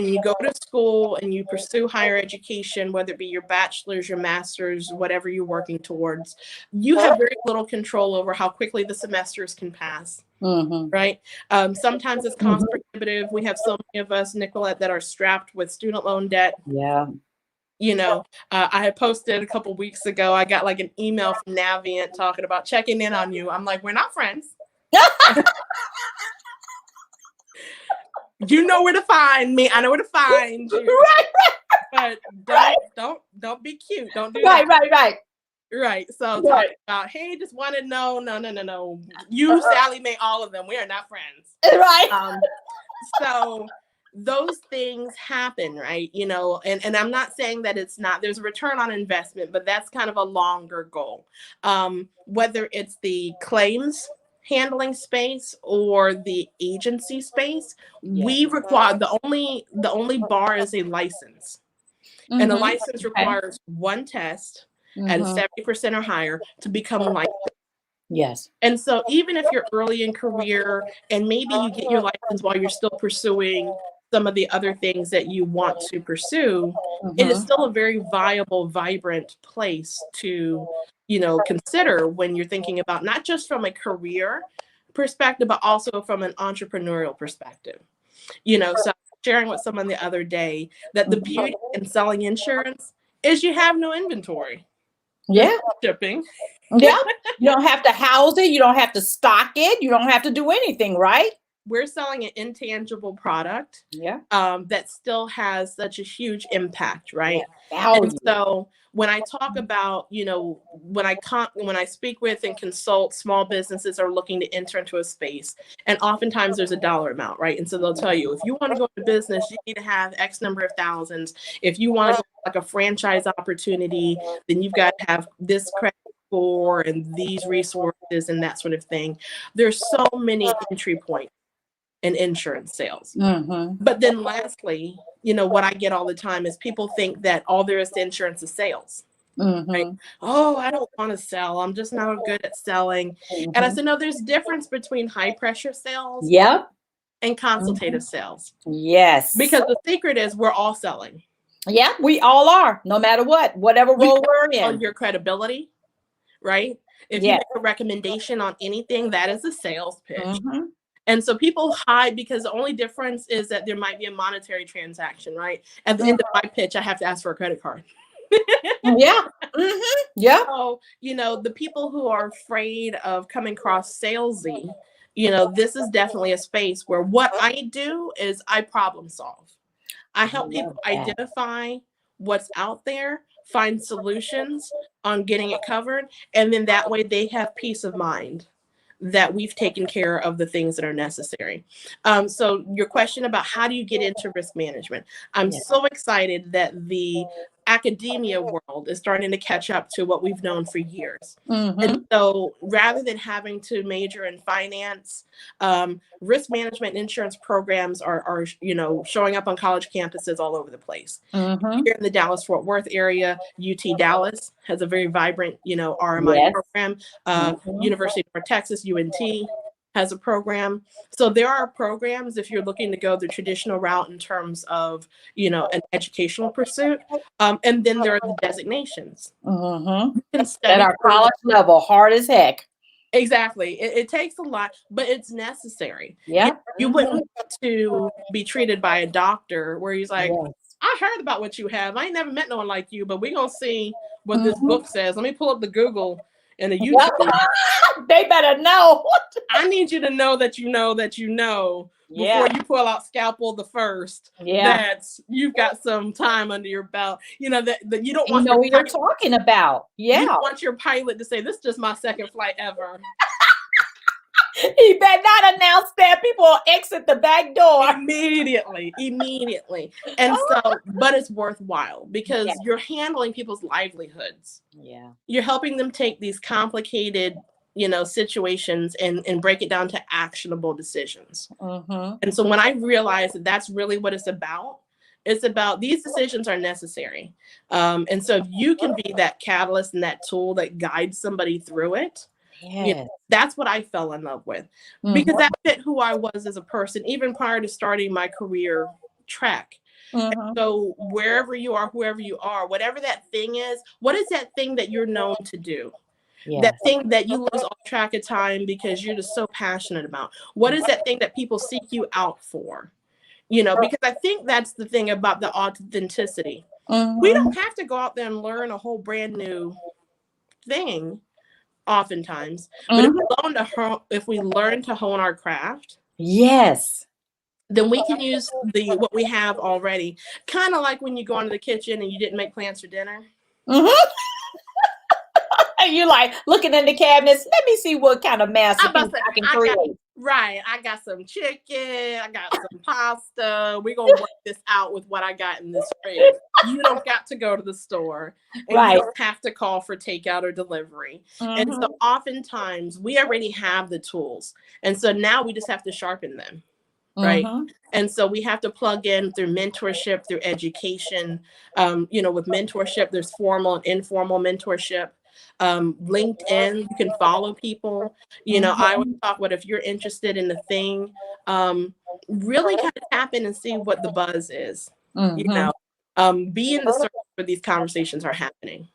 Speaker 2: you go to school and you pursue higher education, whether it be your bachelor's, your master's, whatever you're working towards, you have very little control over how quickly the semesters can pass. Right? Sometimes it's cost prohibitive. We have so many of us, Nickquolette, that are strapped with student loan debt.
Speaker 1: Yeah.
Speaker 2: I had posted a couple weeks ago, I got like an email from Navient talking about checking in on you. I'm like, we're not friends. You know where to find me. I know where to find you. Right. But don't be cute. Don't do that. Right. So talking about, hey, just want to know. No. You, Sally, Mae, all of them. We are not friends.
Speaker 1: Right.
Speaker 2: So those things happen, right? And I'm not saying that it's not, there's a return on investment, but that's kind of a longer goal. Whether it's the claims handling space or the agency space, we require the only bar is a license. And a license requires one test at 70% or higher to become licensed.
Speaker 1: Yes.
Speaker 2: And so even if you're early in career and maybe you get your license while you're still pursuing some of the other things that you want to pursue, it is still a very viable, vibrant place to, consider when you're thinking about not just from a career perspective, but also from an entrepreneurial perspective. So sharing with someone the other day that the beauty in selling insurance is you have no inventory.
Speaker 1: Yeah.
Speaker 2: Shipping.
Speaker 1: Yeah. You don't have to house it. You don't have to stock it. You don't have to do anything, right?
Speaker 2: We're selling an intangible product that still has such a huge impact, right? Yeah. And so when I talk about, when I speak with and consult small businesses are looking to enter into a space, and oftentimes there's a dollar amount, right? And so they'll tell you, if you want to go into business, you need to have X number of thousands. If you want to go like a franchise opportunity, then you've got to have this credit score and these resources and that sort of thing. There's so many entry points in insurance sales. But then lastly, what I get all the time is people think that all there is to insurance is sales. Right? Oh, I don't want to sell. I'm just not good at selling. And I said, no, there's difference between high pressure sales and consultative sales.
Speaker 1: Yes.
Speaker 2: Because the secret is we're all selling.
Speaker 1: Yeah, we all are, no matter whatever role we're in.
Speaker 2: On your credibility, right? If you make a recommendation on anything, that is a sales pitch. And so people hide because the only difference is that there might be a monetary transaction, right? At the end of my pitch, I have to ask for a credit card.
Speaker 1: Yeah. Yeah.
Speaker 2: So, the people who are afraid of coming across salesy, this is definitely a space where what I do is I problem solve. I help people identify what's out there, find solutions on getting it covered, and then that way they have peace of mind that we've taken care of the things that are necessary. So your question about how do you get into risk management? I'm so excited that the academia world is starting to catch up to what we've known for years. And so rather than having to major in finance, risk management insurance programs are showing up on college campuses all over the place. Here in the Dallas-Fort Worth area, UT Dallas has a very vibrant, RMI program. University of North Texas, UNT, has a program. So there are programs if you're looking to go the traditional route in terms of, an educational pursuit. And then there are the designations.
Speaker 1: At our college level, hard as heck.
Speaker 2: Exactly. It takes a lot, but it's necessary.
Speaker 1: Yeah.
Speaker 2: You wouldn't want to be treated by a doctor where he's like, I heard about what you have. I ain't never met no one like you, but we're going to see what this book says. Let me pull up the Google and the YouTube.
Speaker 1: They better know.
Speaker 2: I need you to know that you know that you know before you pull out Scalpel the First. That you've got some time under your belt. That you don't want.
Speaker 1: You know what you're talking about. Yeah.
Speaker 2: You don't want your pilot to say, "This is just my second flight ever."
Speaker 1: He better not announce that. People will exit the back door
Speaker 2: immediately. And so, but it's worthwhile because you're handling people's livelihoods. You're helping them take these complicated, situations and break it down to actionable decisions. And so when I realized that that's really what it's about these decisions are necessary. And so if you can be that catalyst and that tool that guides somebody through it, that's what I fell in love with, because that fit who I was as a person, even prior to starting my career track. And so wherever you are, whoever you are, whatever that thing is, what is that thing that you're known to do? That thing that you lose all track of time because you're just so passionate about? What is that thing that people seek you out for? Because I think that's the thing about the authenticity. We don't have to go out there and learn a whole brand new thing oftentimes, but if we learn to hone our craft, then we can use what we have already. Kind of like when you go into the kitchen and you didn't make plans for dinner.
Speaker 1: And you're like looking in the cabinets. Let me see what kind of masterpiece I can create.
Speaker 2: I got some chicken. I got some pasta. We're going to work this out with what I got in this fridge. You don't got to go to the store. And you don't have to call for takeout or delivery. And so oftentimes we already have the tools. And so now we just have to sharpen them. Right. And so we have to plug in through mentorship, through education. With mentorship, there's formal and informal mentorship. LinkedIn, you can follow people. I always talk about, if you're interested in the thing, really kind of tap in and see what the buzz is. Be in the circle where these conversations are happening.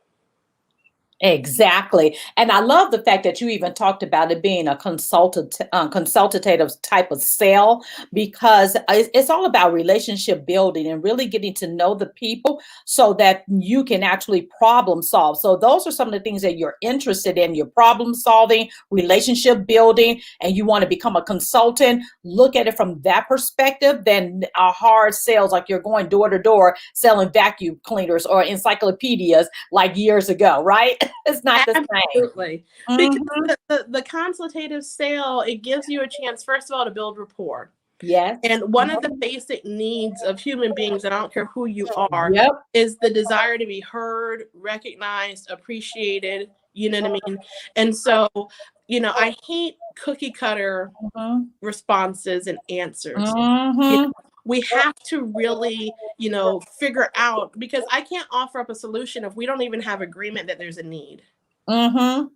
Speaker 1: Exactly. And I love the fact that you even talked about it being a consultative type of sale, because it's all about relationship building and really getting to know the people so that you can actually problem solve. So those are some of the things that you're interested in. Your problem solving, relationship building, and you want to become a consultant. Look at it from that perspective. Then a hard sales, like you're going door to door selling vacuum cleaners or encyclopedias like years ago, right? It's not the same.
Speaker 2: Absolutely. Because the consultative sale, it gives you a chance, first of all, to build rapport. And one of the basic needs of human beings, and I don't care who you are, is the desire to be heard, recognized, appreciated. You know what I mean? And so, I hate cookie cutter responses and answers. We have to really, figure out, because I can't offer up a solution if we don't even have agreement that there's a need.
Speaker 1: You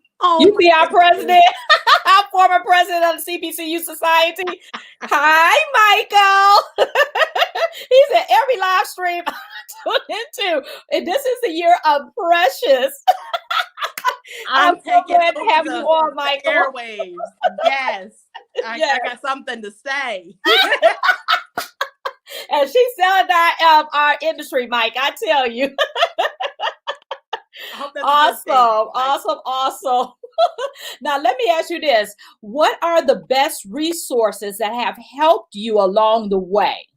Speaker 1: see our president, our former president of the CPCU Society. Hi, Michael. He's at every live stream I tune into. And this is the year of Precious.
Speaker 2: I'm
Speaker 1: so glad to have you on, Michael.
Speaker 2: Airwaves. Yes. I got something to say.
Speaker 1: And she's selling our industry, Mike, I tell you. Awesome. Now, let me ask you this. What are the best resources that have helped you along the way?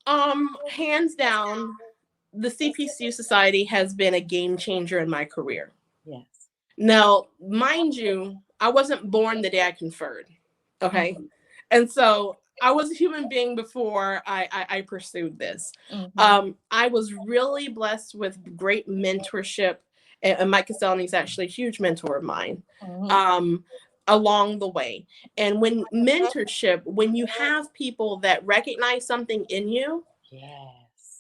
Speaker 2: Hands down, the CPCU Society has been a game changer in my career. Now, mind you, I wasn't born the day I conferred. Okay. And so I was a human being before I pursued this. I was really blessed with great mentorship. And Mike Castellani is actually a huge mentor of mine along the way. And when mentorship, when you have people that recognize something in you,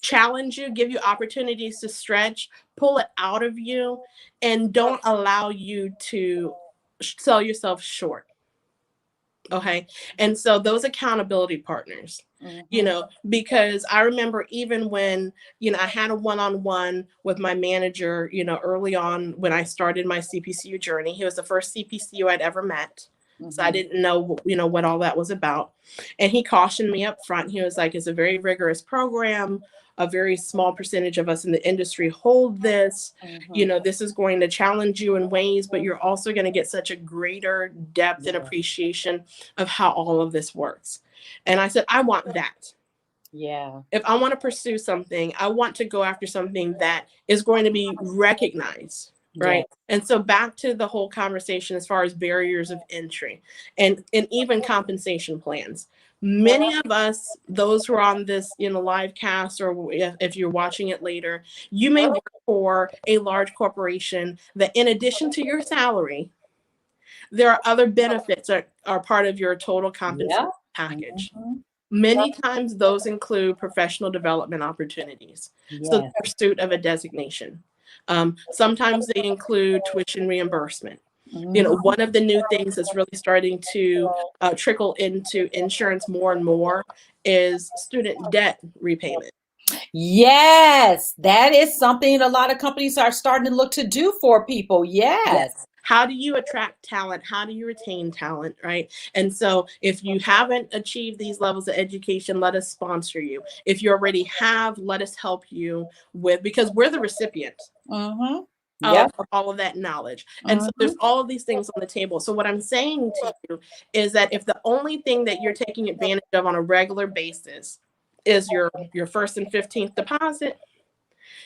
Speaker 2: challenge you, give you opportunities to stretch, pull it out of you, and don't allow you to sell yourself short. Okay. And so those accountability partners, you know, because I remember even when, you know, I had a one-on-one with my manager, you know, early on when I started my CPCU journey. He was the first CPCU I'd ever met. So I didn't know, you know, what all that was about. And he cautioned me up front. He was like, it's a very rigorous program. A very small percentage of us in the industry hold this. You know, this is going to challenge you in ways, but you're also going to get such a greater depth and appreciation of how all of this works. And I said, I want that. Yeah. If I want to pursue something, I want to go after something that is going to be recognized. Right. And so back to the whole conversation as far as barriers of entry and even compensation plans. Many of us, those who are on this, you know, live cast, or if you're watching it later, you may work for a large corporation that in addition to your salary, there are other benefits that are part of your total compensation package. Many times those include professional development opportunities. So the pursuit of a designation. Sometimes they include tuition reimbursement. You know, one of the new things that's really starting to trickle into insurance more and more is student debt repayment.
Speaker 1: Yes, that is something a lot of companies are starting to look to do for people. Yes.
Speaker 2: How do you attract talent? How do you retain talent, right? And so if you haven't achieved these levels of education, let us sponsor you. If you already have, let us help you with, because we're the recipient of all of that knowledge. And so there's all of these things on the table. So what I'm saying to you is that if the only thing that you're taking advantage of on a regular basis is your first and 15th deposit,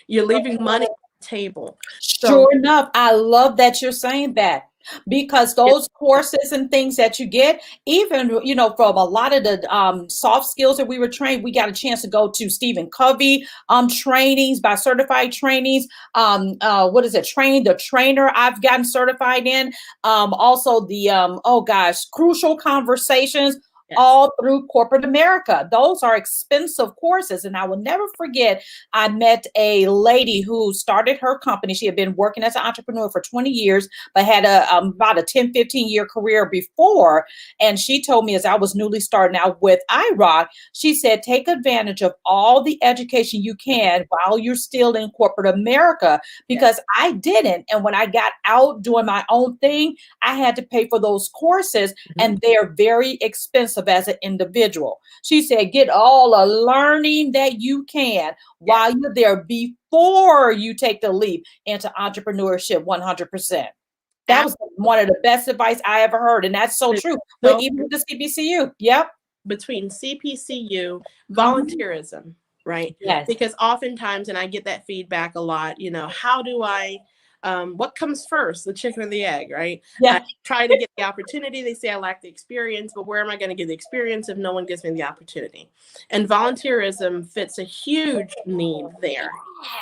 Speaker 2: you're leaving money on the table.
Speaker 1: Sure enough, I love that you're saying that, because those courses and things that you get, even, you know, from a lot of the soft skills that we were trained, we got a chance to go to Stephen Covey trainings by certified trainees. What is it? Train the trainer I've gotten certified in. Also the crucial conversations. All through corporate America. Those are expensive courses. And I will never forget, I met a lady who started her company. She had been working as an entrepreneur for 20 years, but had about a 10, 15-year career before. And she told me, as I was newly starting out with IROC, she said, take advantage of all the education you can while you're still in corporate America, because I didn't. And when I got out doing my own thing, I had to pay for those courses, and they're very expensive as an individual. She said, get all the learning that you can while you're there before you take the leap into entrepreneurship 100%. That was one of the best advice I ever heard. And that's so true. But even with the CPCU. Yep.
Speaker 2: Between CPCU, volunteerism, right?
Speaker 1: Yes.
Speaker 2: Because oftentimes, and I get that feedback a lot, you know, how do I, what comes first, the chicken or the egg, right?
Speaker 1: Yeah.
Speaker 2: I try to get the opportunity. They say I lack the experience, but where am I going to get the experience if no one gives me the opportunity? And volunteerism fits a huge need there.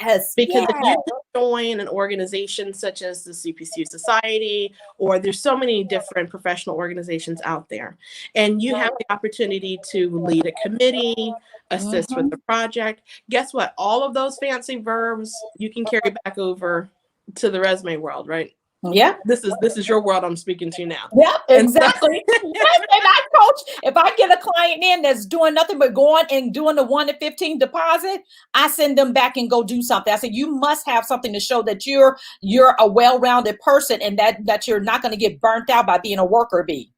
Speaker 1: Yes.
Speaker 2: Because if you join an organization such as the CPCU Society, or there's so many different professional organizations out there, and you have the opportunity to lead a committee, assist with the project, guess what? All of those fancy verbs you can carry back over to the resume world, right?
Speaker 1: Yeah.
Speaker 2: This is your world I'm speaking to now.
Speaker 1: Yep, exactly. Yes, and I coach, if I get a client in that's doing nothing but going and doing the 1 to 15 deposit, I send them back and go do something. I said, you must have something to show that you're a well-rounded person, and that you're not going to get burnt out by being a worker bee.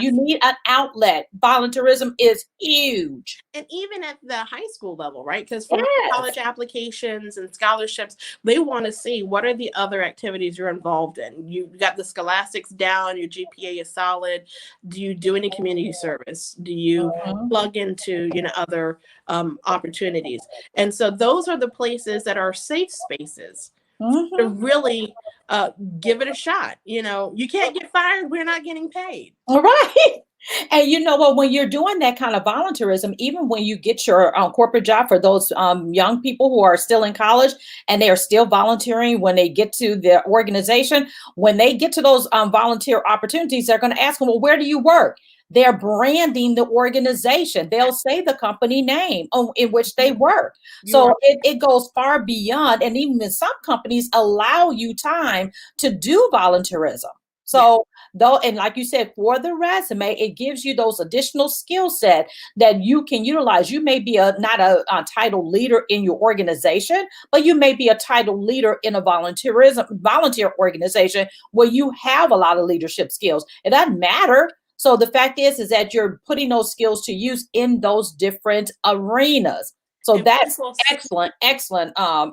Speaker 1: You need an outlet. Volunteerism is huge.
Speaker 2: And even at the high school level, right? Because for college applications and scholarships, they want to see what are the other activities you're involved in. You got the scholastics down, your GPA is solid. Do you do any community service? Do you plug into, you know, other opportunities? And so those are the places that are safe spaces to really give it a shot. You know, you can't get fired. We're not getting paid.
Speaker 1: All right. And you know what, when you're doing that kind of volunteerism, even when you get your corporate job, for those young people who are still in college and they are still volunteering, when they get to the organization, when they get to those volunteer opportunities, they're going to ask them, well, where do you work? They're branding the organization. They'll say the company name in which they work. So it goes far beyond. And even in some companies allow you time to do volunteerism. So though, and like you said, for the resume, it gives you those additional skill set that you can utilize. You may be not a title leader in your organization, but you may be a title leader in a volunteer organization where you have a lot of leadership skills. It doesn't matter. So the fact is that you're putting those skills to use in those different arenas. So that's excellent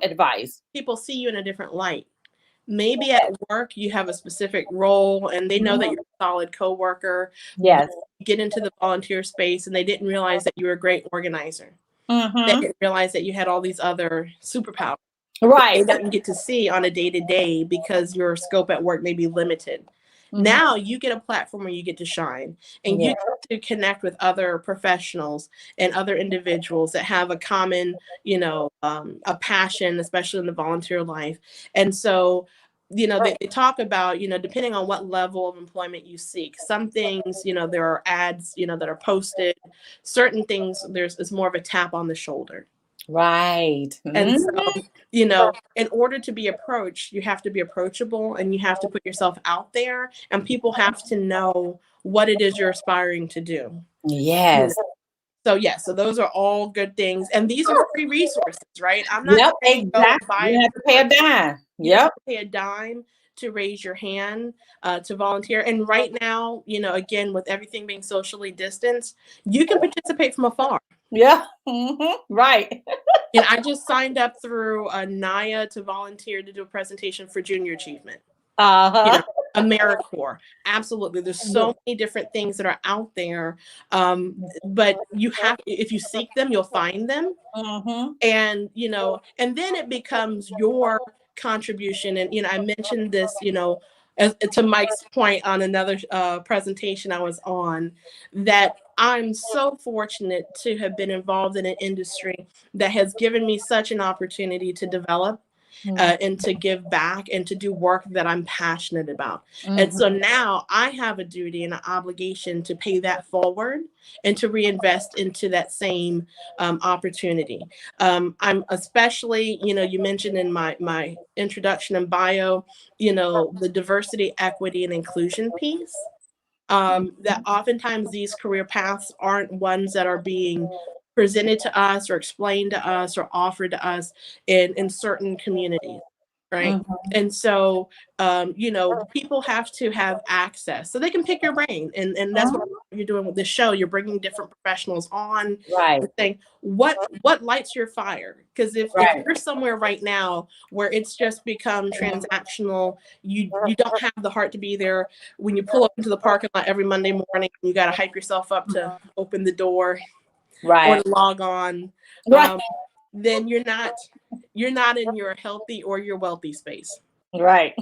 Speaker 1: advice.
Speaker 2: People see you in a different light. Maybe at work you have a specific role and they know that you're a solid coworker.
Speaker 1: Yes.
Speaker 2: Get into the volunteer space and they didn't realize that you were a great organizer. They didn't realize that you had all these other superpowers.
Speaker 1: Right.
Speaker 2: That you get to see on a day-to-day because your scope at work may be limited. Now you get a platform where you get to shine and you get to connect with other professionals and other individuals that have a common, you know, a passion, especially in the volunteer life. And so, you know, they talk about, you know, depending on what level of employment you seek, some things, you know, there are ads, you know, that are posted, certain things, it's more of a tap on the shoulder.
Speaker 1: Right.
Speaker 2: And so, you know, in order to be approached, you have to be approachable and you have to put yourself out there and people have to know what it is you're aspiring to do.
Speaker 1: Yes.
Speaker 2: So so those are all good things. And these are free resources, right? I'm not
Speaker 1: saying exactly. You have to pay a dime.
Speaker 2: You have to pay a dime to raise your hand, to volunteer. And right now, you know, again, with everything being socially distanced, you can participate from afar.
Speaker 1: Yeah. Right.
Speaker 2: And I just signed up through NIA to volunteer to do a presentation for junior achievement. You know, AmeriCorps. Absolutely. There's so many different things that are out there. But you have, if you seek them, you'll find them. And, you know, and then it becomes your contribution. And, you know, I mentioned this, you know, to Mike's point on another presentation I was on, that I'm so fortunate to have been involved in an industry that has given me such an opportunity to develop and to give back and to do work that I'm passionate about. And so now I have a duty and an obligation to pay that forward and to reinvest into that same opportunity. I'm especially, you know, you mentioned in my introduction and bio, you know, the diversity, equity, and inclusion piece. That oftentimes these career paths aren't ones that are being presented to us or explained to us or offered to us in certain communities, right? And so, you know, people have to have access so they can pick your brain. And that's what you're doing with this show. You're bringing different professionals on, and saying what lights your fire. Because if you're somewhere right now where it's just become transactional, you don't have the heart to be there. When you pull up into the parking lot every Monday morning, you got to hype yourself up to open the door. Or log on, then you're not in your healthy or your wealthy space.
Speaker 1: Right.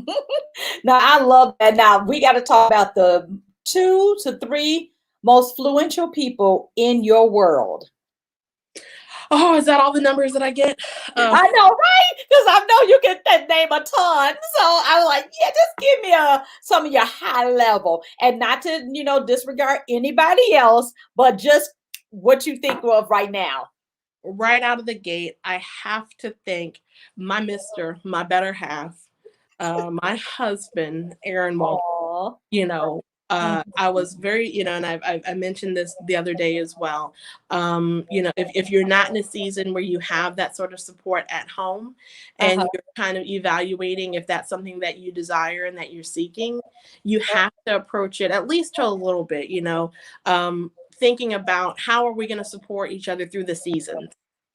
Speaker 1: Now I love that. Now we got to talk about the 2 to 3 most influential people in your world.
Speaker 2: Oh, is that all the numbers that I get?
Speaker 1: I know, right? Because I know you get that name a ton. So I'm like, yeah, just give me some of your high level, and not to, you know, disregard anybody else, but just what you think of right now.
Speaker 2: Right out of the gate, I have to thank my my better half, my husband, Aaron Walton. You know, I was very, you know, and I mentioned this the other day as well. You know, if you're not in a season where you have that sort of support at home and you're kind of evaluating if that's something that you desire and that you're seeking, you have to approach it at least to a little bit, you know, thinking about how are we going to support each other through the season.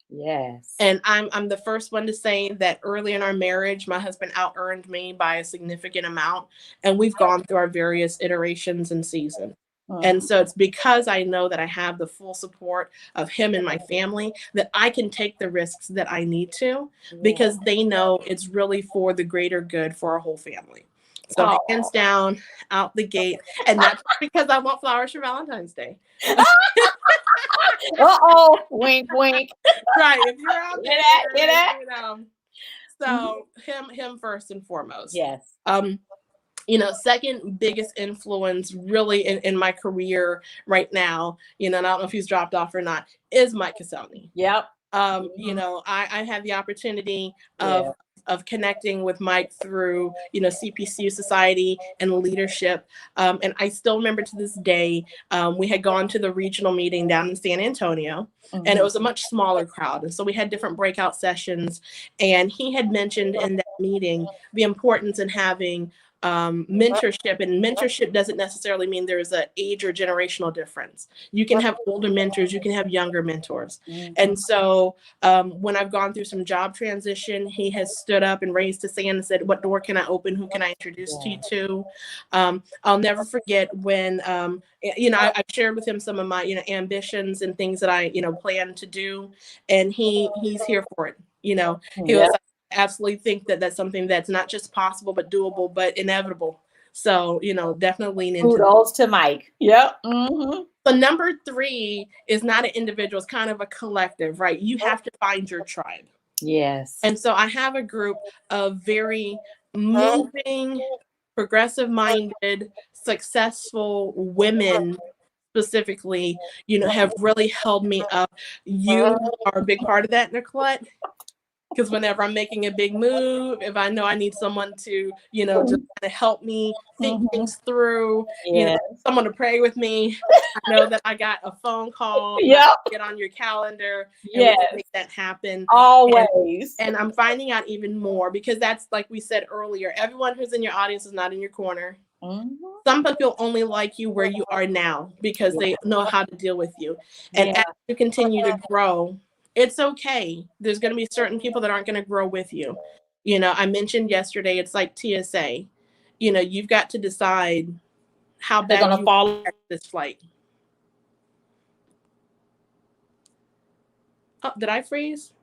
Speaker 1: Yes.
Speaker 2: And I'm the first one to say that early in our marriage, my husband out-earned me by a significant amount. And we've gone through our various iterations and seasons. And so it's because I know that I have the full support of him and my family that I can take the risks that I need to, because they know it's really for the greater good for our whole family. So hands down, out the gate. And that's because I want flowers for Valentine's Day.
Speaker 1: Wink, wink.
Speaker 2: Right. If you're out there,
Speaker 1: get that?
Speaker 2: you know. So him first and foremost.
Speaker 1: Yes.
Speaker 2: You know, second biggest influence really in my career right now, you know, and I don't know if he's dropped off or not, is Mike Cassoni.
Speaker 1: Yep.
Speaker 2: You know, I had the opportunity of connecting with Mike through, you know, CPCU Society and leadership. And I still remember to this day, we had gone to the regional meeting down in San Antonio, and it was a much smaller crowd. And so we had different breakout sessions. And he had mentioned in that meeting the importance in having mentorship, and mentorship doesn't necessarily mean there's an age or generational difference. You can have older mentors, you can have younger mentors. And so when I've gone through some job transition, he has stood up and raised his hand and said, what door can I open? Who can I introduce you to? I'll never forget when, you know, I shared with him some of my, you know, ambitions and things that I, you know, plan to do. And he's here for it. You know, he was like, absolutely think that that's something that's not just possible, but doable, but inevitable. So, you know, definitely lean into
Speaker 1: kudos to Mike. Yep. So
Speaker 2: number 3 is not an individual, it's kind of a collective, right? You have to find your tribe.
Speaker 1: Yes.
Speaker 2: And so I have a group of very moving, progressive minded, successful women specifically, you know, have really held me up. You are a big part of that, Nickquolette. Because whenever I'm making a big move, if I know I need someone to, you know, just kind of help me think things through, you know, someone to pray with me, I know that I got a phone call, get on your calendar, and we can make that happen.
Speaker 1: Always.
Speaker 2: And I'm finding out even more, because that's, like we said earlier, everyone who's in your audience is not in your corner. Some people only like you where you are now because they know how to deal with you. And as you continue to grow, it's okay. There's going to be certain people that aren't going to grow with you. You know, I mentioned yesterday, it's like TSA. You know, you've got to decide how bad you follow this flight. Oh, did I freeze?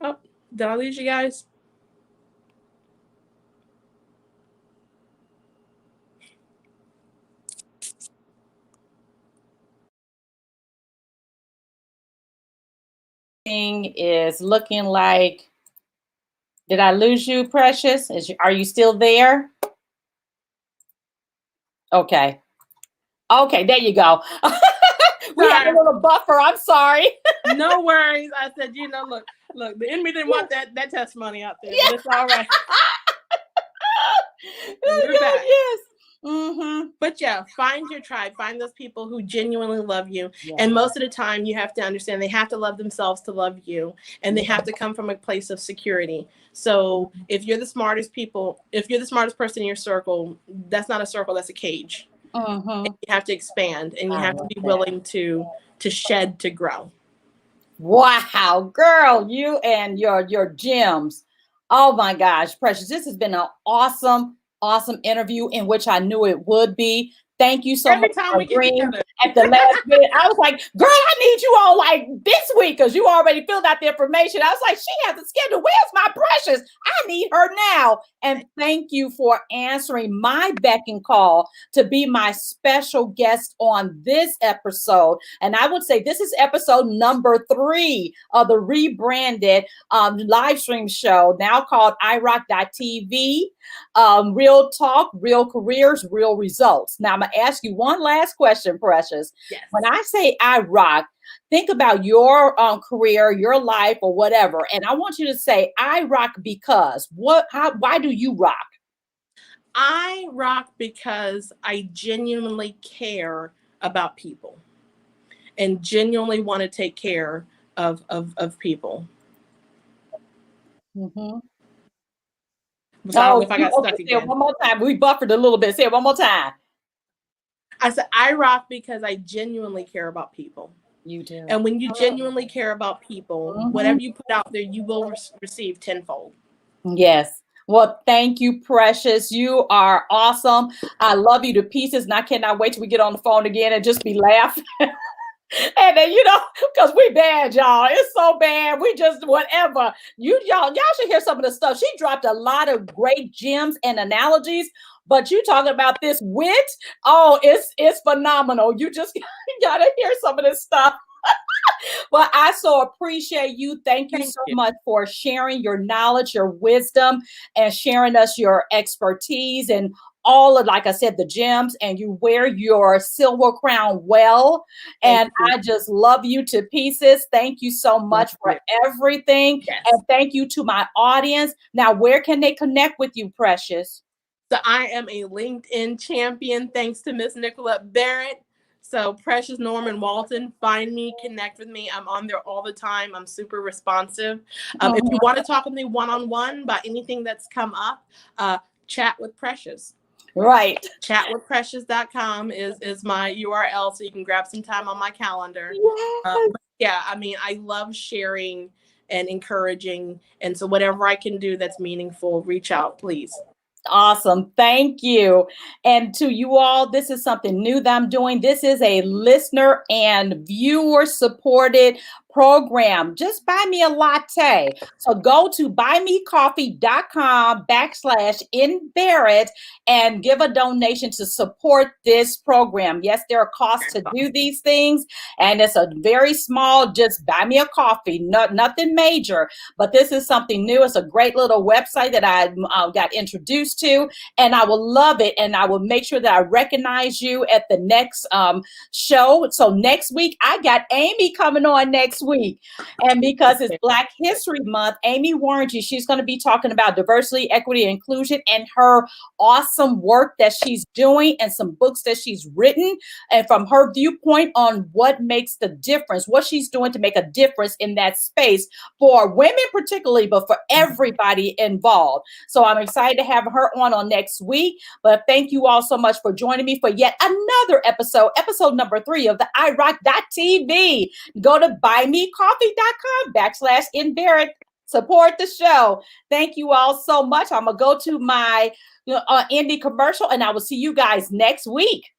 Speaker 2: Oh, did I lose you guys?
Speaker 1: Is looking like, did I lose you, Precious? Are you still there? Okay, there you go. We have a little buffer. I'm sorry.
Speaker 2: No worries. I said, you know, look, the enemy didn't want that testimony out there, but it's all right. We're back.
Speaker 1: Yes.
Speaker 2: But yeah, find your tribe, find those people who genuinely love you. And most of the time you have to understand they have to love themselves to love you, and they have to come from a place of security. So if you're the smartest person in your circle, that's not a circle, that's a cage. And you have to expand, and you have to be willing to shed to grow.
Speaker 1: Wow, girl, you and your gems. Oh my gosh, Precious, this has been an awesome interview, in which I knew it would be. Thank you so much for agreeing at the last minute. I was like, girl, I need you on like this week, because you already filled out the information. I was like, she has a schedule. Where's my Precious? I need her now. And thank you for answering my beck and call to be my special guest on this episode. And I would say this is episode number 3 of the rebranded live stream show, now called iRock.tv. Real talk, real careers, real results. Now I'm gonna ask you one last question, Precious. When I say I rock, think about your career, your life, or whatever, and I want you to say I rock because why do you rock?
Speaker 2: I rock because I genuinely care about people and genuinely want to take care of people. So I don't know if I got stuck again.
Speaker 1: One more time. We buffered a little bit. Say it one more time.
Speaker 2: I said I rock because I genuinely care about people.
Speaker 1: You do.
Speaker 2: And when you genuinely care about people, whatever you put out there, you will receive tenfold.
Speaker 1: Yes. Well, thank you, Precious. You are awesome. I love you to pieces, and I cannot wait till we get on the phone again and just be laughing. And then, because we bad, y'all. It's so bad. We just whatever. Y'all should hear some of the stuff. She dropped a lot of great gems and analogies, but you talking about this wit. Oh, it's phenomenal. You just gotta hear some of this stuff. Well, I so appreciate you. Thank you so much for sharing your knowledge, your wisdom, and sharing us your expertise and all of, like I said, the gems, and you wear your silver crown well. And I just love you to pieces. Thank you so much for everything.
Speaker 2: Yes.
Speaker 1: And thank you to my audience. Now, where can they connect with you, Precious?
Speaker 2: So I am a LinkedIn champion, thanks to Miss Nickquolette Barrett. So Precious Norman-Walton, find me, connect with me. I'm on there all the time. I'm super responsive. If you want to talk with me one-on-one about anything that's come up, chat with Precious.
Speaker 1: Right.
Speaker 2: Chatwithprecious.com is my URL, so you can grab some time on my calendar.
Speaker 1: Yes.
Speaker 2: I mean, I love sharing and encouraging. And so whatever I can do that's meaningful, reach out, please.
Speaker 1: Awesome. Thank you. And to you all, this is something new that I'm doing. This is a listener and viewer supported program. Just buy me a latte. So go to buymecoffee.com/nbarrett and give a donation to support this program. Yes, there are costs to do these things, and it's a very small, just buy me a coffee, nothing major, but this is something new. It's a great little website that I got introduced to, and I will love it. And I will make sure that I recognize you at the next show. So next week, I got Amy coming on next week. And because it's Black History Month, Amy Warranty, she's going to be talking about diversity, equity, and inclusion, and her awesome work that she's doing and some books that she's written, and from her viewpoint on what makes the difference, what she's doing to make a difference in that space for women particularly, but for everybody involved. So I'm excited to have her on next week. But thank you all so much for joining me for yet another episode number 3 of the iRock.tv. Go to buymecoffee.com/nbarrett. Support the show. Thank you all so much. I'm going to go to my indie commercial, and I will see you guys next week.